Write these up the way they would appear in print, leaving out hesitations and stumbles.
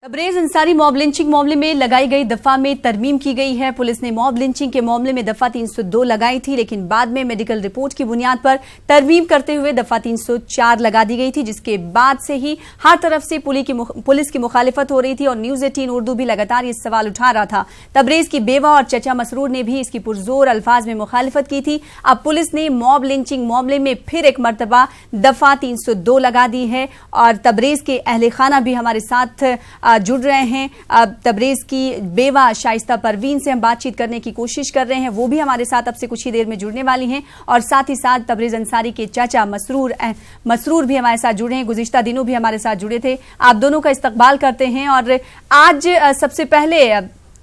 Tabrez Ansari mob lynching मामले में लगाई गई दफा में तरमीम की गई है। पुलिस ने मॉब लिंचिंग के मामले में दफा 302 लगाई थी, लेकिन बाद में मेडिकल रिपोर्ट की बुनियाद पर तरमीम करते हुए दफा 304 लगा दी गई थी, जिसके बाद से ही हर तरफ से पुलिस की मुखालिफत हो रही थी और न्यूज 18 उर्दू भी लगातार ये सवाल उठा रहा था। तबरेज की बेवा और चचा मसरूर ने भी इसकी पुरजोर अल्फाज में मुखालिफत की थी। अब पुलिस ने मॉब लिंचिंग मामले में फिर एक मरतबा दफा 302 लगा दी है और तबरेज के अहले खाना भी हमारे साथ जुड़ रहे हैं। अब तबरेज की बेवा शाइस्ता परवीन से हम बातचीत करने की कोशिश कर रहे हैं, वो भी हमारे साथ अब से कुछ ही देर में जुड़ने वाली हैं और साथ ही साथ तबरेज अंसारी के चाचा मसरूर भी हमारे साथ जुड़े हैं, गुज़िश्ता दिनों भी हमारे साथ जुड़े थे। आप दोनों का इस्तकबाल करते हैं और आज सबसे पहले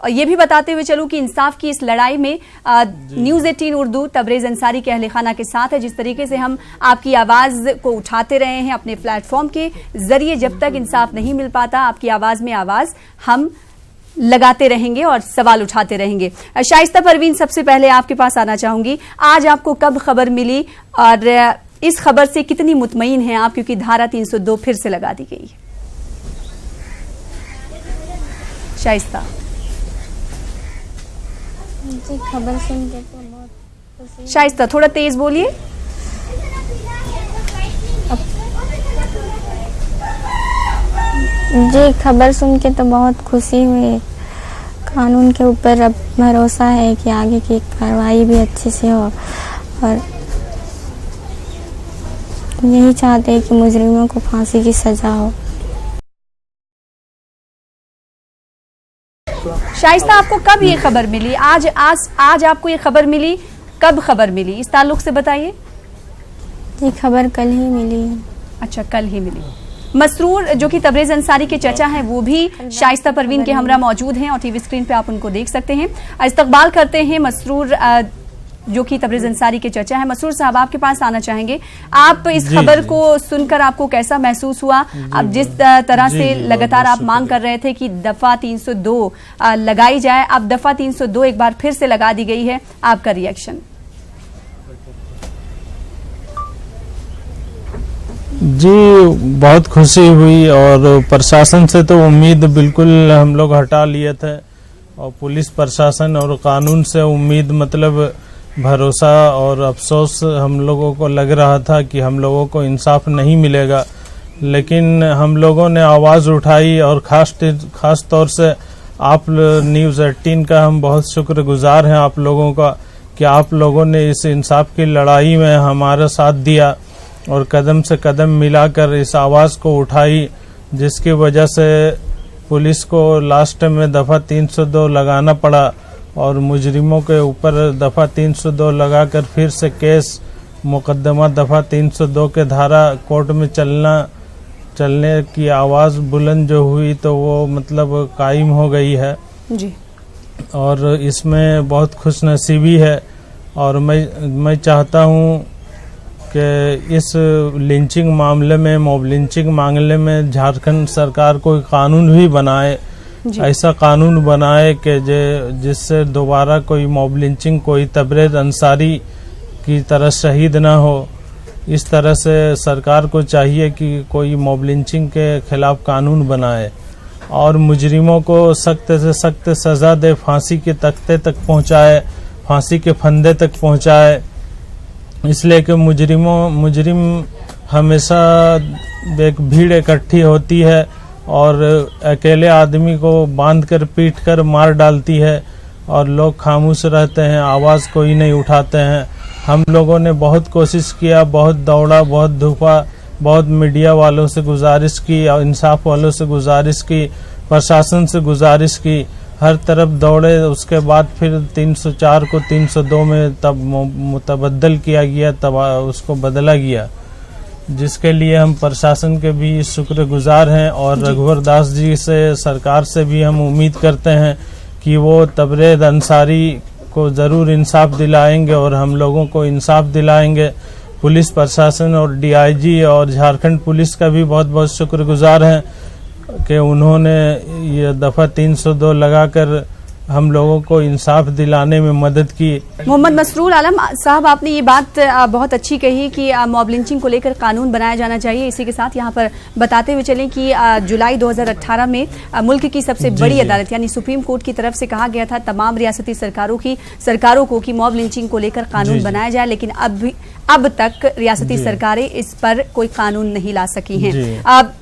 और ये भी बताते हुए चलूं कि इंसाफ की इस लड़ाई में न्यूज 18 उर्दू तबरेज अंसारी के अहले खाना के साथ है। जिस तरीके से हम आपकी आवाज को उठाते रहे हैं अपने प्लेटफॉर्म के जरिए, जब तक इंसाफ नहीं मिल पाता आपकी आवाज में आवाज हम लगाते रहेंगे और सवाल उठाते रहेंगे। शाइस्ता परवीन, सबसे पहले आपके पास आना चाहूंगी, आज आपको कब खबर मिली और इस खबर से कितनी मुतमईन हैं आप, क्योंकि धारा 302 फिर से लगा दी गई है? शाइस्ता जी, खबर सुन के तो बहुत खुशी। शाइस्ता थोड़ा तेज बोलिए। जी, खबर सुन के तो बहुत खुशी हुई। कानून के ऊपर अब भरोसा है कि आगे की कार्रवाई भी अच्छे से हो और यही चाहते हैं कि मुजरिमों को फांसी की सजा हो। शाइस्ता, आपको कब ये खबर मिली? आज आपको ये खबर मिली, कब खबर मिली, इस ताल्लुक से बताइए। ये खबर कल ही मिली है। अच्छा, कल ही मिली। मसरूर जो कि तबरेज अंसारी के चचा हैं, वो भी शाइस्ता परवीन के हमरा मौजूद हैं और टीवी स्क्रीन पे आप उनको देख सकते हैं। इस्तकबाल करते हैं मसरूर जो कि तबरेज अंसारी के चचा है। मसरूर साहब, आपके पास आना चाहेंगे। आप इस खबर को सुनकर आपको कैसा महसूस हुआ? अब जिस तरह से लगातार आप मांग कर रहे थे कि दफा 302 लगाई जाए, अब दफा 302 एक बार फिर से लगा दी गई है, आपका रिएक्शन? जी, बहुत खुशी हुई और प्रशासन से तो उम्मीद बिल्कुल हम लोग हटा लिए थे और पुलिस प्रशासन और कानून से उम्मीद, मतलब भरोसा और अफसोस हम लोगों को लग रहा था कि हम लोगों को इंसाफ नहीं मिलेगा। लेकिन हम लोगों ने आवाज़ उठाई और खास तौर से आप न्यूज़ 18 का हम बहुत शुक्रगुजार हैं आप लोगों का कि आप लोगों ने इस इंसाफ की लड़ाई में हमारा साथ दिया और कदम से कदम मिलाकर इस आवाज़ को उठाई, जिसकी वजह से पुलिस को लास्ट में दफ़ा 302 लगाना पड़ा और मुजरिमों के ऊपर दफ़ा 302 लगाकर फिर से केस मुकदमा दफ़ा 302 के धारा कोर्ट में चलने की आवाज़ बुलंद जो हुई तो वो मतलब कायम हो गई है जी। और इसमें बहुत खुशनसीबी है और मैं चाहता हूँ कि इस लिंचिंग मामले में, मॉब लिंचिंग मामले में झारखंड सरकार कोई कानून भी बनाए, ऐसा कानून बनाए कि जिससे दोबारा कोई मॉब लिंचिंग, कोई तबरेज अंसारी की तरह शहीद ना हो। इस तरह से सरकार को चाहिए कि कोई मॉब लिंचिंग के खिलाफ कानून बनाए और मुजरिमों को सख्त से सख्त सज़ा दे, फांसी के तख्ते तक पहुंचाए, फांसी के फंदे तक पहुंचाए, इसलिए कि मुजरिम हमेशा एक भीड़ इकट्ठी होती है और अकेले आदमी को बांधकर पीटकर मार डालती है और लोग खामोश रहते हैं, आवाज़ कोई नहीं उठाते हैं। हम लोगों ने बहुत कोशिश किया, बहुत दौड़ा, बहुत धूपा, बहुत मीडिया वालों से गुजारिश की और इंसाफ वालों से गुजारिश की, प्रशासन से गुजारिश की, हर तरफ दौड़े। उसके बाद फिर 304 को 302 में तब मुतबद्दल किया गया, तब उसको बदला गया, जिसके लिए हम प्रशासन के भी शुक्रगुजार हैं और रघुवर दास जी से, सरकार से भी हम उम्मीद करते हैं कि वो तबरेज अंसारी को ज़रूर इंसाफ दिलाएंगे और हम लोगों को इंसाफ दिलाएंगे। पुलिस प्रशासन और डीआईजी और झारखंड पुलिस का भी बहुत बहुत शुक्रगुजार हैं कि उन्होंने ये दफ़ा 302 लगाकर हम लोगों को इंसाफ दिलाने में मदद की। मोहम्मद मसरूर आलम साहब, आपने ये बात बहुत अच्छी कही कि मॉब लिंचिंग को लेकर कानून बनाया जाना चाहिए। इसी के साथ यहाँ पर बताते हुए चलें कि जुलाई 2018 में मुल्क की सबसे बड़ी अदालत यानी सुप्रीम कोर्ट की तरफ से कहा गया था तमाम रियासती सरकारों को कि मॉब लिंचिंग को लेकर कानून बनाया जाए, लेकिन अब तक रियासती सरकारें इस पर कोई कानून नहीं ला सकी हैं।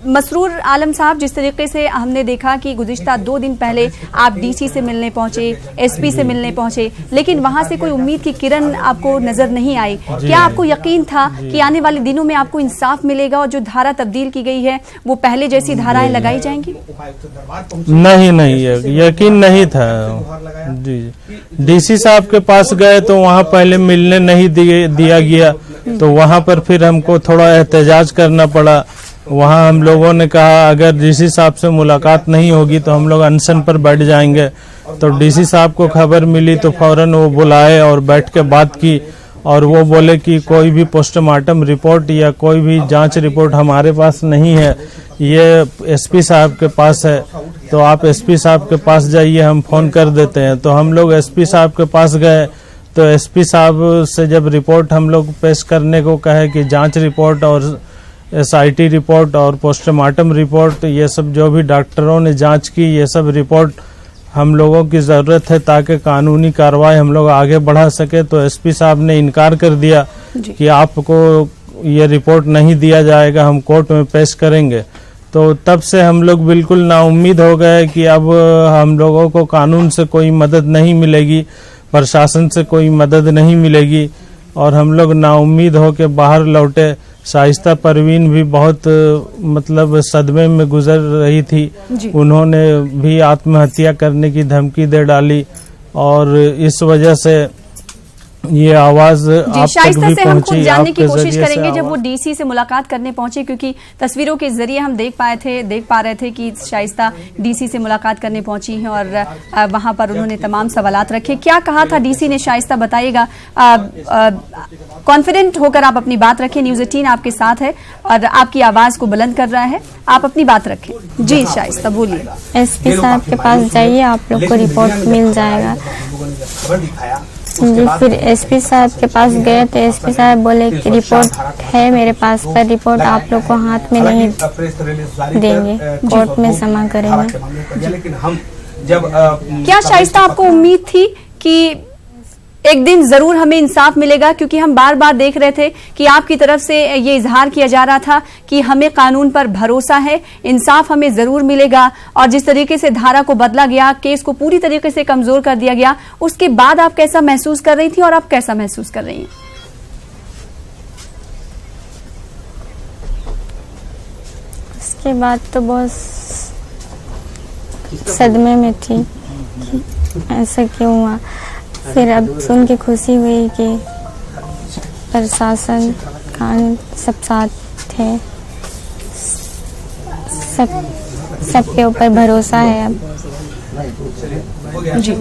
मसरूर आलम साहब, जिस तरीके से हमने देखा कि गुज़िश्ता 2 दिन पहले आप डीसी से मिलने पहुंचे, एसपी से मिलने पहुंचे, लेकिन वहां से कोई उम्मीद की किरण आपको नजर नहीं आई। क्या आपको यकीन था कि आने वाले दिनों में आपको इंसाफ मिलेगा और जो धारा तब्दील की गई है वो पहले जैसी धाराएं लगाई जाएंगी? नहीं, यकीन नहीं था जी। डीसी साहब के पास गए तो वहाँ पहले मिलने नहीं दिया गया, तो वहाँ पर फिर हमको थोड़ा एहतजाज करना पड़ा। वहाँ हम लोगों ने कहा अगर डीसी साहब से मुलाकात नहीं होगी तो हम लोग अनशन पर बैठ जाएंगे। तो डीसी साहब को खबर मिली तो फौरन वो बुलाए और बैठ के बात की, और वो बोले कि कोई भी पोस्टमार्टम रिपोर्ट या कोई भी जांच रिपोर्ट हमारे पास नहीं है, ये एसपी साहब के पास है, तो आप एसपी साहब के पास जाइए, हम फोन कर देते हैं। तो हम लोग एसपी साहब के पास गए, तो एसपी साहब से जब रिपोर्ट हम लोग पेश करने को कहे कि जांच रिपोर्ट और एसआईटी रिपोर्ट और पोस्टमार्टम रिपोर्ट, ये सब जो भी डॉक्टरों ने जांच की, ये सब रिपोर्ट हम लोगों की ज़रूरत है ताकि कानूनी कार्रवाई हम लोग आगे बढ़ा सके। तो एसपी साहब ने इनकार कर दिया कि आपको ये रिपोर्ट नहीं दिया जाएगा, हम कोर्ट में पेश करेंगे। तो तब से हम लोग बिल्कुल नाउम्मीद हो गए कि अब हम लोगों को कानून से कोई मदद नहीं मिलेगी, प्रशासन से कोई मदद नहीं मिलेगी, और हम लोग नाउम्मीद हो के बाहर लौटे। शाइस्ता परवीन भी बहुत मतलब सदमे में गुजर रही थी, उन्होंने भी आत्महत्या करने की धमकी दे डाली, और इस वजह से ये आवाज आप तक भी से हम खुद पहुंची। जानने की कोशिश करेंगे जब वो डीसी से मुलाकात करने पहुंचे, क्योंकि तस्वीरों के जरिए हम देख पा रहे थे कि शाइस्ता डीसी से मुलाकात करने पहुंची हैं और वहां पर उन्होंने तमाम सवालात रखे। क्या कहा था डीसी ने, शाइस्ता बताइएगा। कॉन्फिडेंट होकर आप अपनी बात रखें, न्यूज़ 18 आपके साथ है और आपकी आवाज को बुलंद कर रहा है, आप अपनी बात रखें। जी शाइस्ता बोलिए। एसपी साहब के पास जाइए, आप लोग को रिपोर्ट मिल जाएगा। जी, फिर एसपी साहब के पास गए तो एसपी साहब बोले कि रिपोर्ट है मेरे पास, पर रिपोर्ट आप लोग को हाथ में नहीं देंगे, कोर्ट में जमा करेंगे। क्या शाइस्ता आपको उम्मीद थी कि एक दिन जरूर हमें इंसाफ मिलेगा? क्योंकि हम बार बार देख रहे थे कि आपकी तरफ से ये इजहार किया जा रहा था कि हमें कानून पर भरोसा है, इंसाफ हमें जरूर मिलेगा, और जिस तरीके से धारा को बदला गया, केस को पूरी तरीके से कमजोर कर दिया गया, उसके बाद आप कैसा महसूस कर रही थी और आप कैसा महसूस कर रही हैं? उसके बाद तो बहुत सदमे में थी, ऐसा क्यों हुआ। फिर अब सुन के खुशी हुई कि प्रशासन कानून सब साथ है, सबके ऊपर भरोसा है अब। जी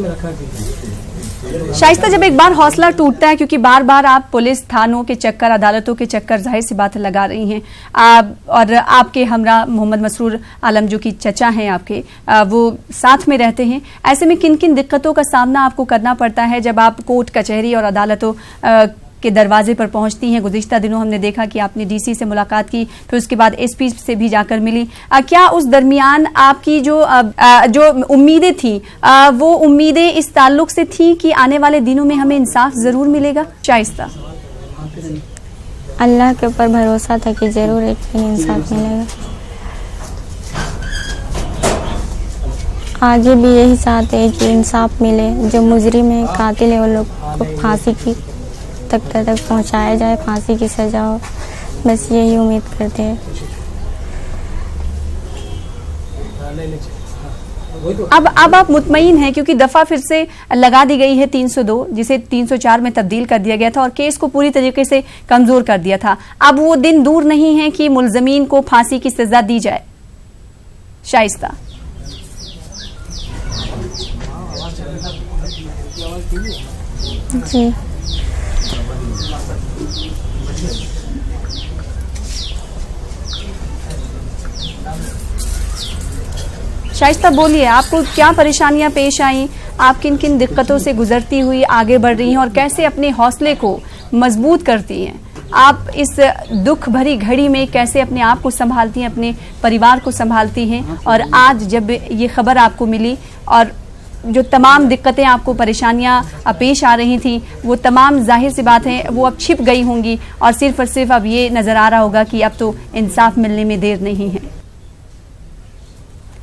शाइस्ता, जब एक बार हौसला टूटता है, क्योंकि बार बार आप पुलिस थानों के चक्कर, अदालतों के चक्कर जाहिर सी बात लगा रही हैं, और आपके हमरा मोहम्मद मसरूर आलम जो कि चचा हैं आपके, वो साथ में रहते हैं, ऐसे में किन किन दिक्कतों का सामना आपको करना पड़ता है जब आप कोर्ट कचहरी और अदालतों के दरवाजे पर पहुंचती हैं? गुज़िश्ता दिनों हमने देखा कि आपने डीसी से मुलाकात की, फिर उसके बाद एसपी से भी जाकर मिली। क्या उस दरमियान आपकी जो उम्मीदें थी, वो उम्मीदें इस ताल्लुक से थी कि आने वाले दिनों में हमें इंसाफ जरूर मिलेगा? शाइस्ता, अल्लाह के ऊपर भरोसा था कि जरूर एक दिन इंसाफ मिलेगा। आगे भी यही चाहते हैं कि इंसाफ मिले, जो मुजरिम है, कातिल है, वो लोग को फांसी की तक पहुंचाया जाए, फांसी की सजा हो, बस यही उम्मीद करते हैं। अब आप मुतमईन हैं, क्योंकि दफा फिर से लगा दी गई है 302, जिसे 304 में तब्दील कर दिया गया था और केस को पूरी तरीके से कमजोर कर दिया था। अब वो दिन दूर नहीं है कि मुलजमीन को फांसी की सजा दी जाए। शाइस्ता, जी शाइस्ता बोलिए, आपको क्या परेशानियां पेश आई? आप किन किन दिक्कतों से गुजरती हुई आगे बढ़ रही हैं और कैसे अपने हौसले को मजबूत करती हैं? आप इस दुख भरी घड़ी में कैसे अपने आप को संभालती हैं, अपने परिवार को संभालती हैं? और आज जब ये खबर आपको मिली और जो तमाम दिक्कतें आपको परेशानियां पेश आ रही थी, वो तमाम जाहिर सी बात है वो अब छिप गई होंगी और सिर्फ अब ये नजर आ रहा होगा कि अब तो इंसाफ मिलने में देर नहीं है।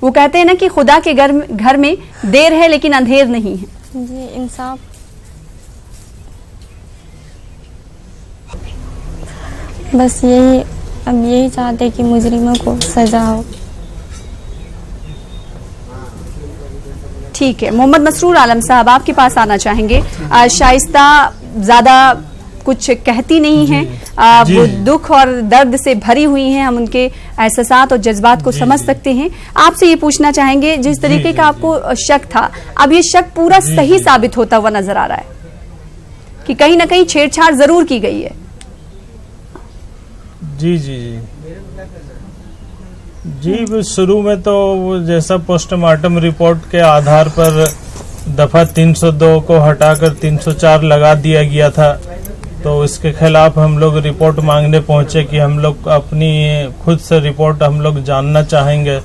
वो कहते हैं ना कि खुदा के घर में देर है लेकिन अंधेर नहीं है। जी, इंसाफ बस अब यही चाहते कि मुजरिमों को सजा हो। ठीक है, मोहम्मद मसरूर आलम साहब आपके पास आना चाहेंगे। शाइस्ता ज्यादा कुछ कहती नहीं है, वो दुख और दर्द से भरी हुई हैं, हम उनके एहसासात और जज्बात को समझ सकते हैं। आपसे ये पूछना चाहेंगे, जिस तरीके का आपको शक था, अब ये शक पूरा सही साबित होता हुआ नजर आ रहा है कि कहीं ना कहीं छेड़छाड़ जरूर की गई है। जी जी जी जी, शुरू में तो जैसा पोस्टमार्टम रिपोर्ट के आधार पर दफा 302 को हटाकर 304 लगा दिया गया था, तो इसके खिलाफ हम लोग रिपोर्ट मांगने पहुंचे कि हम लोग अपनी खुद से रिपोर्ट हम लोग जानना चाहेंगे,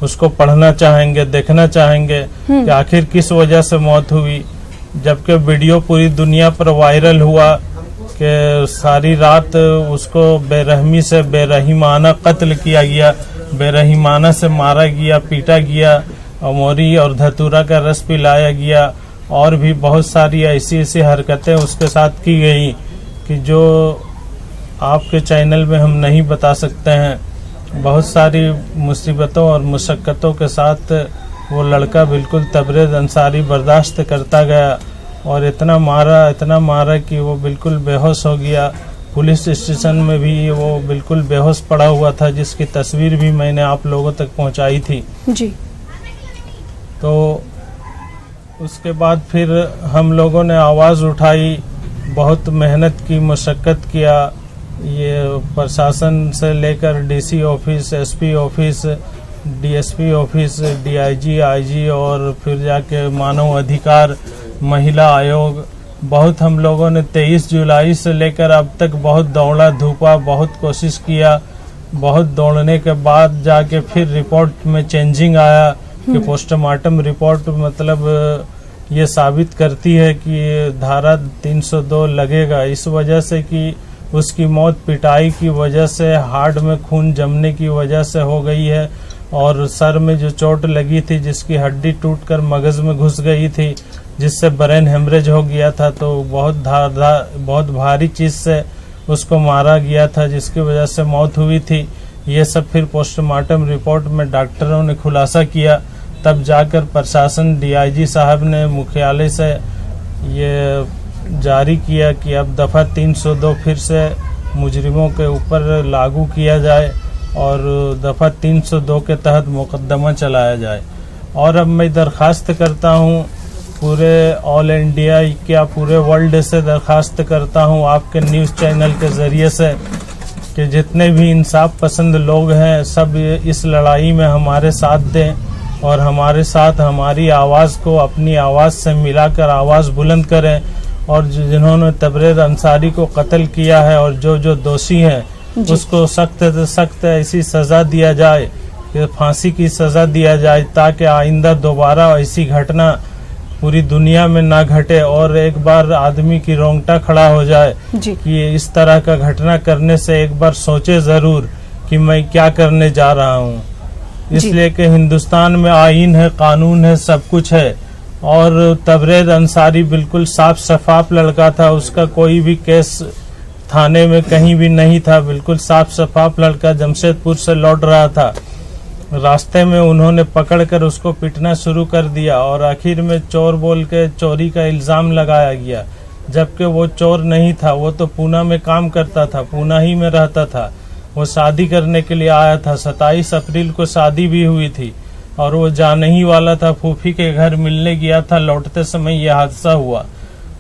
उसको पढ़ना चाहेंगे, देखना चाहेंगे कि आखिर किस वजह से मौत हुई। जबकि वीडियो पूरी दुनिया पर वायरल हुआ कि सारी रात उसको बेरहमी से बेरहिमाना कत्ल किया गया, बेरहिमाना से मारा गया, पीटा गया, मोरी और धतूरा का रस पिलाया गया, और भी बहुत सारी ऐसी ऐसी हरकतें उसके साथ की गई कि जो आपके चैनल में हम नहीं बता सकते हैं। बहुत सारी मुसीबतों और मुशक्क़तों के साथ वो लड़का बिल्कुल तबरेज़ अंसारी बर्दाश्त करता गया और इतना मारा कि वो बिल्कुल बेहोश हो गया। पुलिस स्टेशन में भी वो बिल्कुल बेहोश पड़ा हुआ था, जिसकी तस्वीर भी मैंने आप लोगों तक पहुंचाई थी जी। तो उसके बाद फिर हम लोगों ने आवाज़ उठाई, बहुत मेहनत की, मशक्क़त किया। ये प्रशासन से लेकर DC office, SP office, DSP office, DIG, IG और फिर जाके मानव अधिकार महिला आयोग, बहुत हम लोगों ने 23 जुलाई से लेकर अब तक बहुत दौड़ा धूपा, बहुत कोशिश किया। बहुत दौड़ने के बाद जाके फिर रिपोर्ट में चेंजिंग आया कि पोस्टमार्टम रिपोर्ट मतलब ये साबित करती है कि धारा 302 लगेगा, इस वजह से कि उसकी मौत पिटाई की वजह से, हार्ट में खून जमने की वजह से हो गई है और सर में जो चोट लगी थी जिसकी हड्डी टूटकर मगज में घुस गई थी, जिससे ब्रेन हेमरेज हो गया था, तो बहुत भारी चीज से उसको मारा गया था, जिसकी वजह से मौत हुई थी। ये सब फिर पोस्टमार्टम रिपोर्ट में डॉक्टरों ने खुलासा किया, तब जाकर प्रशासन डीआईजी साहब ने मुख्यालय से ये जारी किया कि अब दफा 302 फिर से मुजरिमों के ऊपर लागू किया जाए और दफा 302 के तहत मुकदमा चलाया जाए। और अब मैं दरखास्त करता हूँ पूरे ऑल इंडिया क्या पूरे वर्ल्ड से दरखास्त करता हूँ आपके न्यूज़ चैनल के ज़रिए से कि जितने भी इंसाफ पसंद लोग हैं सब इस लड़ाई में हमारे साथ दें और हमारे साथ हमारी आवाज़ को अपनी आवाज़ से मिलाकर आवाज़ बुलंद करें और जिन्होंने तबरेज़ अंसारी को कत्ल किया है और जो दोषी हैं उसको सख्त से सख्त ऐसी सज़ा दिया जाए कि फांसी की सज़ा दिया जाए, ताकि आइंदा दोबारा ऐसी घटना पूरी दुनिया में ना घटे और एक बार आदमी की रोंगटा खड़ा हो जाए कि इस तरह का घटना करने से एक बार सोचे जरूर कि मैं क्या करने जा रहा हूँ। इसलिए कि हिंदुस्तान में आईन है, कानून है, सब कुछ है और तबरेज़ अंसारी बिल्कुल साफ शफाफ लड़का था, उसका कोई भी केस थाने में कहीं भी नहीं था, बिल्कुल साफ शफाफ लड़का जमशेदपुर से लौट रहा था। रास्ते में उन्होंने पकड़कर उसको पीटना शुरू कर दिया और आखिर में चोर बोल के चोरी का इल्ज़ाम लगाया गया, जबकि वो चोर नहीं था, वो तो पूना में काम करता था, पूना ही में रहता था। वो शादी करने के लिए आया था, 27 अप्रैल को शादी भी हुई थी और वो जाने ही वाला था, फूफी के घर मिलने गया था, लौटते समय यह हादसा हुआ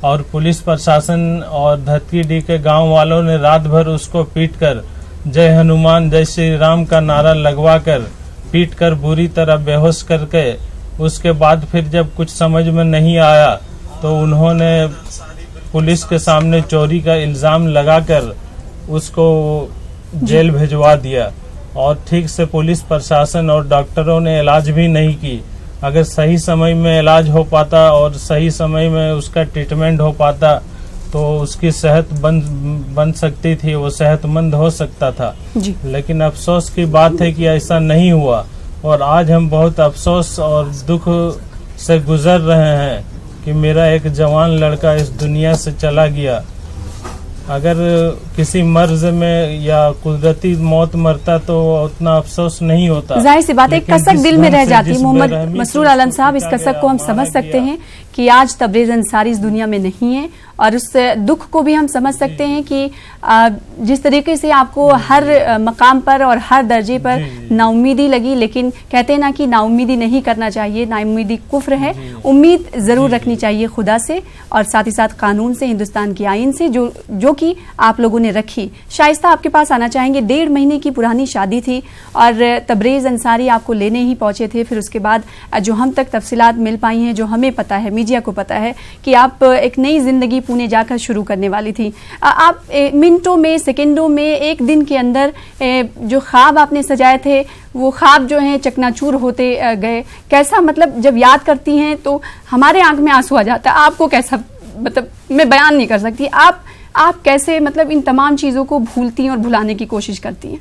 और पुलिस प्रशासन और धतकीडी के गांव वालों ने रात भर उसको पीटकर जय हनुमान जय श्री राम का नारा लगवाकर पीट कर बुरी तरह बेहोश करके उसके बाद फिर जब कुछ समझ में नहीं आया तो उन्होंने पुलिस के सामने चोरी का इल्जाम लगाकर उसको जेल भिजवा दिया और ठीक से पुलिस प्रशासन और डॉक्टरों ने इलाज भी नहीं की। अगर सही समय में इलाज हो पाता और सही समय में उसका ट्रीटमेंट हो पाता तो उसकी सेहत बन सकती थी, वो सेहतमंद हो सकता था जी। लेकिन अफसोस की बात है कि ऐसा नहीं हुआ और आज हम बहुत अफसोस और दुख से गुजर रहे हैं कि मेरा एक जवान लड़का इस दुनिया से चला गया। अगर किसी मर्ज में या कुदरती मौत मरता तो उतना अफसोस नहीं होता। जाहिर सी बात है, कसक दिल में रह जाती है। मोहम्मद मसरूर आलम साहब, इस कसक को हम समझ सकते हैं कि आज तबरेज अंसारी इस दुनिया में नहीं है और उस दुख को भी हम समझ सकते हैं कि जिस तरीके से आपको हर मकाम पर और हर दर्जे पर नाउम्मीदी लगी, लेकिन कहते हैं ना कि नाउम्मीदी नहीं करना चाहिए, नाउम्मीदी कुफ्र है। उम्मीद जरूर रखनी चाहिए खुदा से और साथ ही साथ कानून से, हिंदुस्तान के आईन से, जो कि आप लोगों ने रखी। शाइस्ता, आपके पास आना चाहेंगे। 1.5 महीने की पुरानी शादी थी और तबरेज अंसारी आपको लेने ही पहुंचे थे। फिर उसके बाद जो हम तक तफसीलात मिल पाई हैं, जो हमें पता है, मीडिया को पता है कि आप एक नई जिंदगी पुणे जाकर शुरू करने वाली थी। आप मिनटों में, सेकंडों में, एक दिन के अंदर जो ख्वाब आपने सजाए थे वो ख्वाब जो हैं चकनाचूर होते गए। कैसा, मतलब जब याद करती हैं तो हमारे आंख में आंसू आ जाता है। आपको कैसा, मतलब मैं बयान नहीं कर सकती, आप कैसे मतलब इन तमाम चीजों को भूलती हैं और भुलाने की कोशिश करती हैं?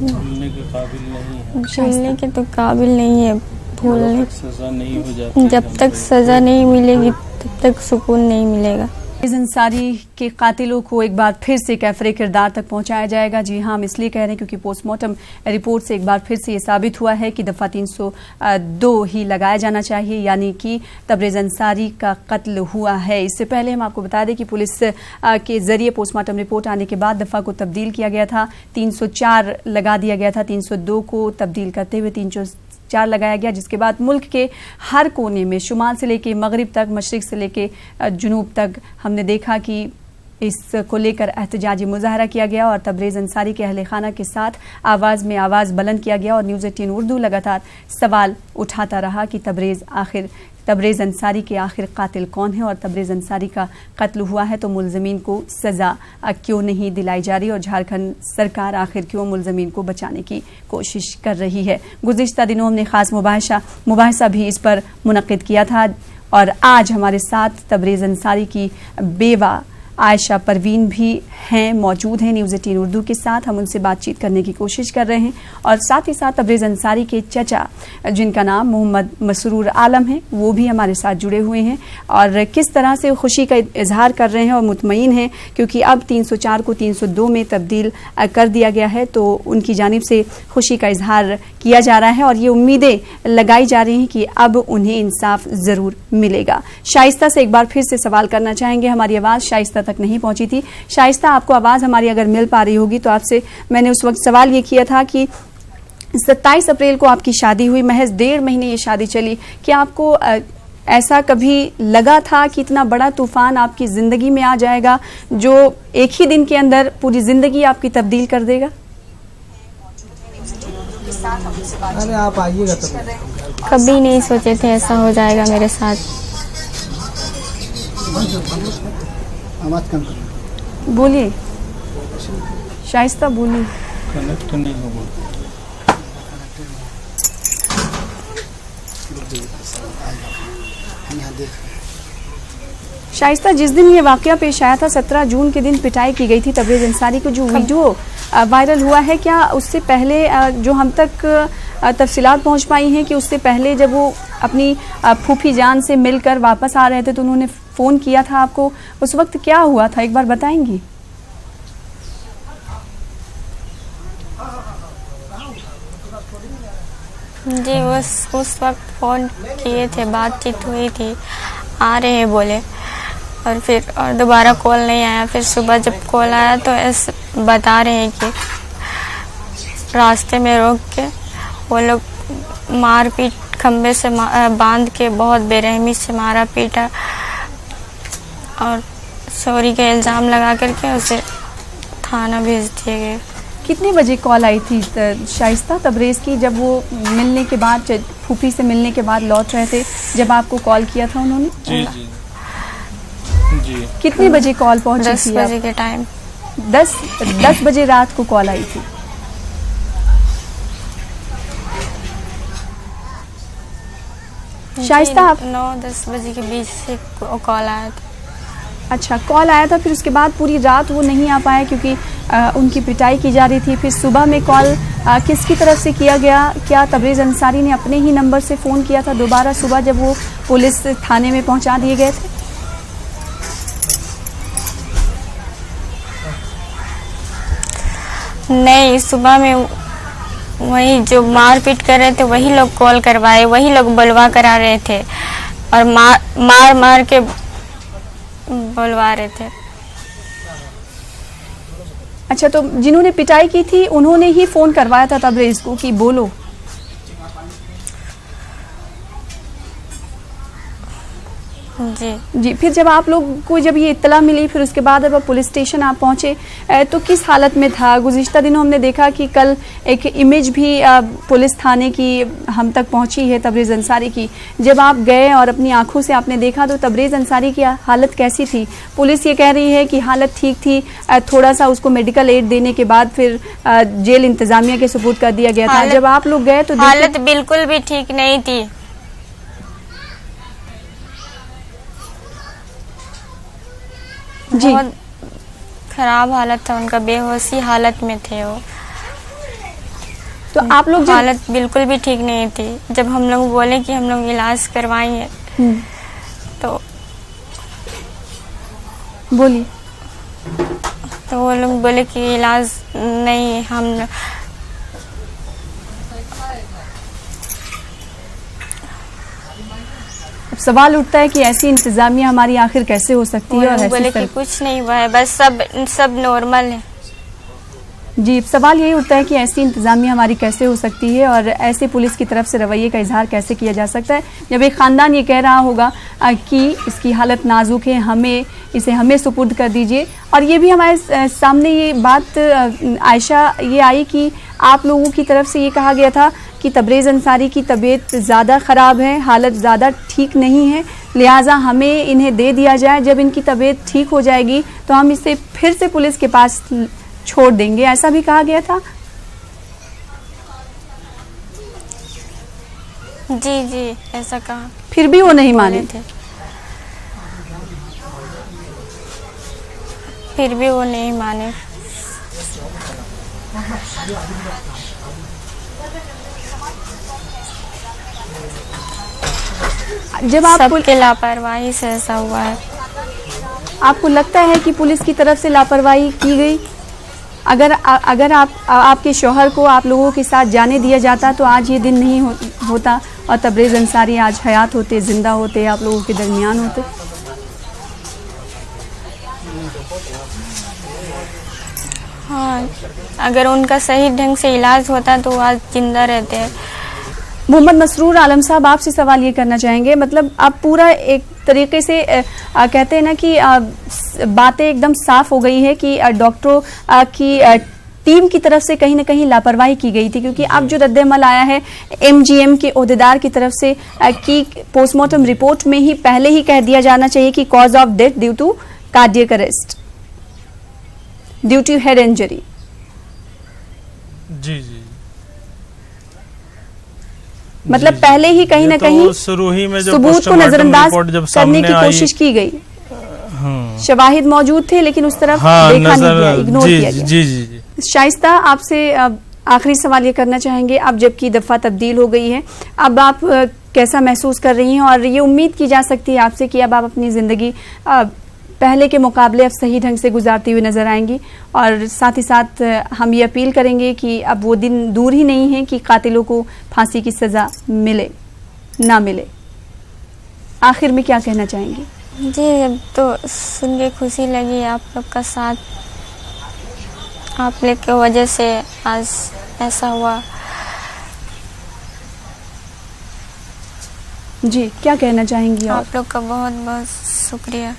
भूलने के काबिल नहीं है, भूलने के तो काबिल नहीं है। भूलने सजा नहीं हो जाती, जब तक सजा नहीं मिलेगी तब तक सुकून नहीं मिलेगा। तबरेज अंसारी के कातिलों को एक बार फिर से कैफरे किरदार तक पहुंचाया जाएगा। जी हाँ, हम इसलिए कह रहे हैं क्योंकि पोस्टमार्टम रिपोर्ट से एक बार फिर से ये साबित हुआ है कि दफा 302 ही लगाया जाना चाहिए, यानी कि तबरेज अंसारी का कत्ल हुआ है। इससे पहले हम आपको बता दें कि पुलिस के जरिए पोस्टमार्टम रिपोर्ट आने के बाद दफा को तब्दील किया गया था, 304 लगा दिया गया था, 302 को तब्दील करते हुए 304 लगाया गया, जिसके बाद मुल्क के हर कोने में, शुमाल से लेके मगरिब तक, मशरिक से लेके जुनूब तक हमने देखा कि इसको लेकर एहतजाजी मुजाहरा किया गया और तबरेज अंसारी के अहले खाना के साथ आवाज़ में आवाज़ बुलंद किया गया। और न्यूज़ 18 उर्दू लगातार सवाल उठाता रहा कि तबरेज अंसारी के आखिर कातिल कौन है और तबरेज अंसारी का कत्ल हुआ है तो मुलजमीन को सज़ा क्यों नहीं दिलाई जा रही और झारखंड सरकार आखिर क्यों मुलजमीन को बचाने की कोशिश कर रही है। गुज़िश्ता दिनों हमने ख़ास मुबाहिसा भी इस पर मुनक़िद किया था और आज हमारे साथ तबरेज अंसारी की बेवा आयशा परवीन भी हैं, मौजूद हैं न्यूज़ 18 उर्दू के साथ। हम उनसे बातचीत करने की कोशिश कर रहे हैं और साथ ही साथ तबरेज अंसारी के चचा, जिनका नाम मोहम्मद मसरूर आलम है, वो भी हमारे साथ जुड़े हुए हैं और किस तरह से खुशी का इजहार कर रहे हैं और मुतमईन हैं क्योंकि अब 304 को 302 में तब्दील कर दिया गया है। तो उनकी जानिब से खुशी का इजहार किया जा रहा है और ये उम्मीदें लगाई जा रही हैं कि अब उन्हें इंसाफ ज़रूर मिलेगा। शाइस्ता से एक बार फिर से सवाल करना चाहेंगे, हमारी आवाज़ शाइस्ता तक नहीं पहुंची थी। शाइस्ता, आपको आवाज़ हमारी अगर मिल पा रही होगी तो आपसे मैंने उस वक्त सवाल ये किया था कि 27 अप्रैल को आपकी शादी हुई, महज 1.5 महीने ये शादी चली, क्या आपको ऐसा कभी लगा था कि इतना बड़ा तूफान आपकी ज़िंदगी में आ जाएगा जो एक ही दिन के अंदर पूरी ज़िंदगी आपकी तब्दील कर देगा? अरे आप आइएगा तो। कभी नहीं सोचे थे ऐसा हो जाएगा मेरे साथ। बोलिए शाइस्ता, बोलिए। कनेक्ट नहीं होगा। शाइस्ता, जिस दिन ये वाकया पेश आया था 17 जून के दिन पिटाई की गई थी तबरेज अंसारी को, जो वीडियो वायरल हुआ है, क्या उससे पहले जो हम तक तफसीलात पहुंच पाई हैं कि उससे पहले जब वो अपनी फूफी जान से मिलकर वापस आ रहे थे तो उन्होंने फ़ोन किया था आपको, उस वक्त क्या हुआ था, एक बार बताएंगी? जी, उस वक्त फ़ोन किए थे, बातचीत हुई थी, आ रहे हैं बोले और फिर दोबारा कॉल नहीं आया। फिर सुबह जब कॉल आया तो ऐसे बता रहे हैं कि रास्ते में रोक के वो लोग मारपीट, खंबे से बांध के बहुत बेरहमी से मारा पीटा और चोरी का इल्ज़ाम लगा करके उसे थाना भेज दिए गए। कितने बजे कॉल आई थी शाइस्ता तबरेज़ की, जब वो मिलने के बाद, फूफी से मिलने के बाद लौट रहे थे, जब आपको कॉल किया था उन्होंने? जी जी जी। कितने बजे कॉल पहुंची थी? 10 बजे के टाइम। 10 बजे रात को कॉल आई थी। शाइस्ता आप 9-10 बजे के बीच से कॉल आया था। अच्छा, कॉल आया था, फिर उसके बाद पूरी रात वो नहीं आ पाए क्योंकि उनकी पिटाई की जा रही थी। फिर सुबह में कॉल किसकी तरफ से किया गया? क्या तबरेज़ अंसारी ने अपने ही नंबर से फ़ोन किया था दोबारा सुबह जब वो पुलिस थाने में पहुंचा दिए गए थे? नहीं, सुबह में वही जो मारपीट कर रहे थे वही लोग कॉल करवाए, वही लोग बुलवा करा रहे थे और मार के बुलवा रहे थे। अच्छा, तो जिन्होंने पिटाई की थी उन्होंने ही फ़ोन करवाया था तबरेज़ को कि बोलो? जी। फिर जब आप लोग को जब ये इत्तला मिली, फिर उसके बाद जब पुलिस स्टेशन आप पहुंचे तो किस हालत में था? गुज़िश्ता दिनों हमने देखा कि कल एक इमेज भी पुलिस थाने की हम तक पहुंची है तबरेज़ अंसारी की। जब आप गए और अपनी आंखों से आपने देखा तो तबरेज़ अंसारी की हालत कैसी थी? पुलिस ये कह रही है कि हालत ठीक थी, थोड़ा सा उसको मेडिकल एड देने के बाद फिर जेल इंतज़ामिया के सुपुर्द कर दिया गया था। जब आप लोग गए तो हालत बिल्कुल भी ठीक नहीं थी। जी, बहुत खराब हालत था उनका, बेहोशी हालत में थे वो। तो आप लोग हालत बिल्कुल भी ठीक नहीं थी। जब हम लोग बोले कि हम लोग इलाज करवाएंगे तो बोलिए। तो वो लोग बोले कि इलाज नहीं, हम सवाल उठता है कि ऐसी इंतजामिया हमारी आखिर कैसे हो सकती है? और बोले कि कुछ नहीं हुआ है, बस सब नॉर्मल है। जी, सवाल यही उठता है कि ऐसी इंतजामिया हमारी कैसे हो सकती है और ऐसे पुलिस की तरफ से रवैये का इजहार कैसे किया जा सकता है जब एक ख़ानदान ये कह रहा होगा कि इसकी हालत नाजुक है, हमें सुपुर्द कर दीजिए। और ये भी हमारे सामने ये बात आयशा ये आई कि आप लोगों की तरफ से ये कहा गया था कि तबरेज़ अंसारी की तबीयत ज़्यादा ख़राब है, हालत ज़्यादा ठीक नहीं है, लिहाजा हमें इन्हें दे दिया जाए, जब इनकी तबीयत ठीक हो जाएगी तो हम इसे फिर से पुलिस के पास छोड़ देंगे, ऐसा भी कहा गया था। जी जी, ऐसा कहा। फिर भी वो नहीं माने थे, फिर भी वो नहीं माने। जब आप सबके लापरवाही से ऐसा हुआ है। आपको लगता है कि पुलिस की तरफ से लापरवाही की गई? अगर आपके शौहर को आप लोगों के साथ जाने दिया जाता तो आज ये दिन नहीं होता और तबरेज़ अंसारी आज हयात होते, जिंदा होते, आप लोगों के दरमियान होते। हाँ, अगर उनका सही ढंग से इलाज होता तो वो आज जिंदा रहते हैं। मोहम्मद मसरूर आलम साहब, आपसे सवाल ये करना चाहेंगे, मतलब आप पूरा एक तरीके से कहते हैं ना कि बातें एकदम साफ हो गई है कि डॉक्टरों की टीम की तरफ से कहीं ना कहीं लापरवाही की गई थी, क्योंकि अब जो रद्द-ए-अमल आया है एमजीएम के ओहदेदार की तरफ से कि पोस्टमार्टम रिपोर्ट में ही पहले ही कह दिया जाना चाहिए कि cause of death due to cardiac arrest, due to head injury. जी जी, मतलब पहले ही कहीं ना कहीं शुरू ही में जो सबूत को नजरअंदाज करने की कोशिश की गई। शवाहिद मौजूद थे लेकिन उस तरफ देखा नहीं गया, इग्नोर किया गया। जी जी जी। शाइस्ता, आपसे आखिरी सवाल ये करना चाहेंगे, अब जबकि दफा तब्दील हो गई है, अब आप कैसा महसूस कर रही हैं और ये उम्मीद की जा सकती है आपसे कि अब आप अपनी ज़िंदगी पहले के मुकाबले अब सही ढंग से गुजारती हुई नज़र आएंगी? और साथ ही साथ हम ये अपील करेंगे कि अब वो दिन दूर ही नहीं है कि कातिलों को फांसी की सज़ा मिले ना मिले। आखिर में क्या कहना चाहेंगी? जी, अब तो सुन के खुशी लगी, आप लोग का साथ, आप लोग की वजह से आज ऐसा हुआ। जी, क्या कहना चाहेंगी आप? आप लोग का बहुत बहुत शुक्रिया।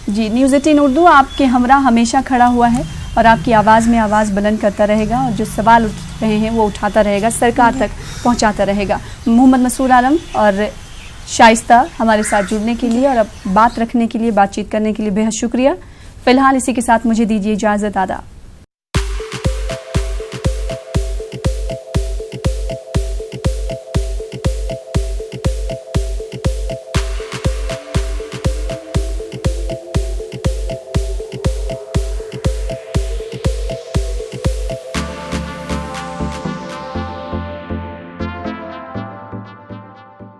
जी, न्यूज़ 18 उर्दू आपके हमरा हमेशा खड़ा हुआ है और आपकी आवाज़ में आवाज़ बुलंद करता रहेगा और जो सवाल उठ रहे हैं वो उठाता रहेगा, सरकार तक पहुंचाता रहेगा। मोहम्मद मसूद आलम और शाइस्ता हमारे साथ जुड़ने के लिए और अब बात रखने के लिए, बातचीत करने के लिए बेहद शुक्रिया। फिलहाल इसी के साथ मुझे दीजिए इजाज़त। आदाब।